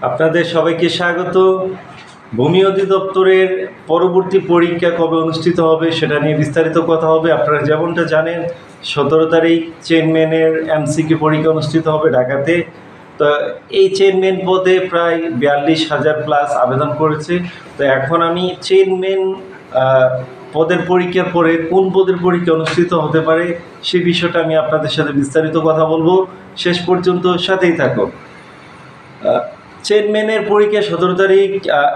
আপনাদের সবাইকে স্বাগত। ভূমি অধিদপ্তরের পরবর্তী পরীক্ষা কবে অনুষ্ঠিত হবে সেটা নিয়ে বিস্তারিত কথা হবে। আপনারা যেমনটা জানেন 17 তারিখ চেয়ারম্যানের এমসিকিউ পরীক্ষা অনুষ্ঠিত হবে ঢাকাতে। তো এই চেয়ারম্যান পদে প্রায় 42,000 প্লাস আবেদন করেছে। তো এখন আমি চেয়ারম্যান পদের পরীক্ষার পরে কোন পদের পরীক্ষা অনুষ্ঠিত হতে পারে সে বিষয়টা আমি আপনাদের সাথে বিস্তারিত কথা বলবো। শেষ পর্যন্ত সাথেই থাকো। চেয়ারম্যানের পরীক্ষা 17 তারিখ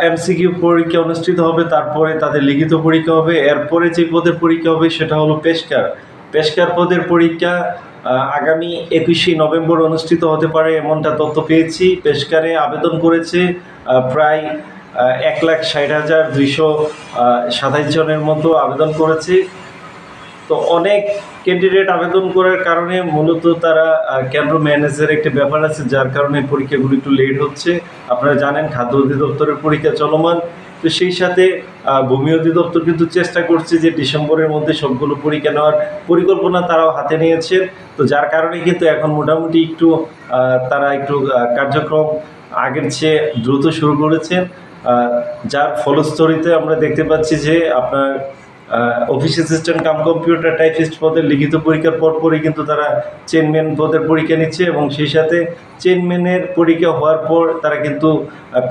এমসিকিউ পরীক্ষা অনুষ্ঠিত হবে, তারপরে তাদের লিখিত পরীক্ষা হবে। এরপরে যে পদের পরীক্ষা হবে সেটা হলো পেশকার পদের পরীক্ষা আগামী 21শে নভেম্বর অনুষ্ঠিত হতে পারে এমনটা তথ্য পেয়েছি। পেশকারে আবেদন করেছে প্রায় 1,60,227 জনের মতো আবেদন করেছে। তো অনেক ক্যান্ডিডেট আবেদন করার কারণে মূলত তারা কেন্দ্র ম্যানেজের একটি ব্যাপার আছে, যার কারণে পরীক্ষাগুলো একটু লেট হচ্ছে। আপনারা জানেন খাদ্য অধিদপ্তরের পরীক্ষা চলমান। তো সেই সাথে ভূমি অধিদপ্তর কিন্তু চেষ্টা করছে যে ডিসেম্বরের মধ্যে সবগুলো পরীক্ষা নেওয়ার পরিকল্পনা তারাও হাতে নিয়েছেন। তো যার কারণে কিন্তু এখন মোটামুটি একটু তারা একটু কার্যক্রম আগের চেয়ে দ্রুত শুরু করেছেন, যার ফলশ্রুতিতে আমরা দেখতে পাচ্ছি যে আপনার office assistant cum computer typist পদের লিখিত পরীক্ষার পরপরই কিন্তু তারা চেয়ারম্যান পদের পরীক্ষা নিচ্ছে, এবং সেই সাথে চেয়ারম্যানের পরীক্ষা হওয়ার পর তারা কিন্তু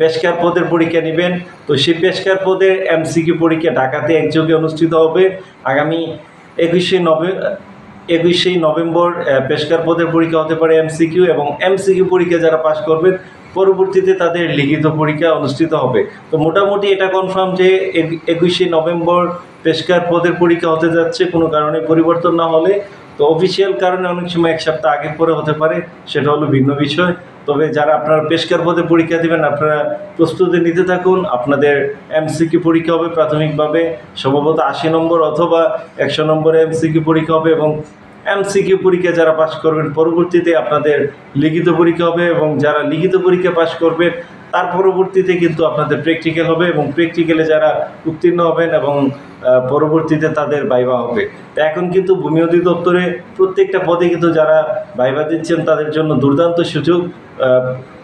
পেশকার পদের পরীক্ষা নেবেন। তো সেই পেশকার পদের এমসিকিউ পরীক্ষা ঢাকাতে একযোগে অনুষ্ঠিত হবে আগামী 21শে নভেম্বর। পেশকার পদের পরীক্ষা হতে পারে এমসিকিউ, এবং এমসিকিউ পরীক্ষা যারা পাশ করবেন পরবর্তীতে তাদের লিখিত পরীক্ষা অনুষ্ঠিত হবে। তো মোটামুটি এটা কনফার্ম যে 21শে নভেম্বর পেশকার পদের পরীক্ষা হতে যাচ্ছে, কোনো কারণে পরিবর্তন না হলে। তো অফিসিয়াল কারণে অনেক সময় এক সপ্তাহ আগে পরে হতে পারে, সেটা হলো ভিন্ন বিষয়। তবে যারা আপনারা পেশকার পদে পরীক্ষা দেবেন আপনারা প্রস্তুতি নিতে থাকুন। আপনাদের এমসিকিউ পরীক্ষা হবে প্রাথমিকভাবে সম্ভবত 80 নম্বর অথবা 100 নম্বরে এমসিকিউ পরীক্ষা হবে, এবং এমসিকিউ পরীক্ষা যারা পাশ করবেন পরবর্তীতে আপনাদের লিখিত পরীক্ষা হবে, এবং যারা লিখিত পরীক্ষা পাশ করবেন তার পরবর্তীতে কিন্তু আপনাদের প্র্যাকটিক্যাল হবে, এবং প্র্যাকটিক্যালে যারা উত্তীর্ণ হবেন এবং পরবর্তীতে তাদের ভাইভা হবে। তো এখন কিন্তু ভূমি অধিদপ্তরে প্রত্যেকটা পদে কিন্তু যারা ভাইভা দিচ্ছেন তাদের জন্য দুর্দান্ত সুযোগ।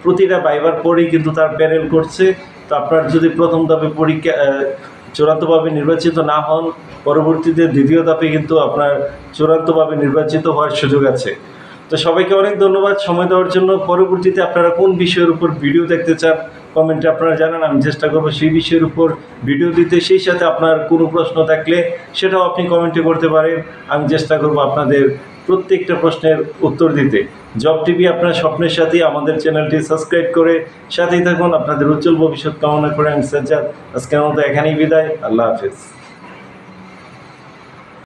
প্রতিটা ভাইভার পরেই কিন্তু তার প্যানেল করছে। তো আপনার যদি প্রথম ধাপে পরীক্ষা চূড়ান্তভাবে নির্বাচিত না হন, পরবর্তীতে দ্বিতীয় ধাপে কিন্তু আপনার চূড়ান্তভাবে নির্বাচিত হওয়ার সুযোগ আছে। তো সবাইকে অনেক ধন্যবাদ সময় দেওয়ার জন্য। পরবর্তীতে আপনারা কোন বিষয়ের উপর ভিডিও দেখতে চান কমেন্টে আপনারা জানান, আমি চেষ্টা করবো সেই বিষয়ের উপর ভিডিও দিতে। সেই সাথে আপনার কোনো প্রশ্ন থাকলে সেটাও আপনি কমেন্টে করতে পারেন, আমি চেষ্টা করব আপনাদের প্রত্যেকটা প্রশ্নের উত্তর দিতে। জব টিভি আপনার স্বপ্নের সাথে আমাদের চ্যানেলটি সাবস্ক্রাইব করে সাথেই থাকুন। আপনাদের উজ্জ্বল ভবিষ্যৎ কামনা করে আমি সাজ্জাদ আজকের মতো এখানেই বিদায়। আল্লাহ হাফেজ।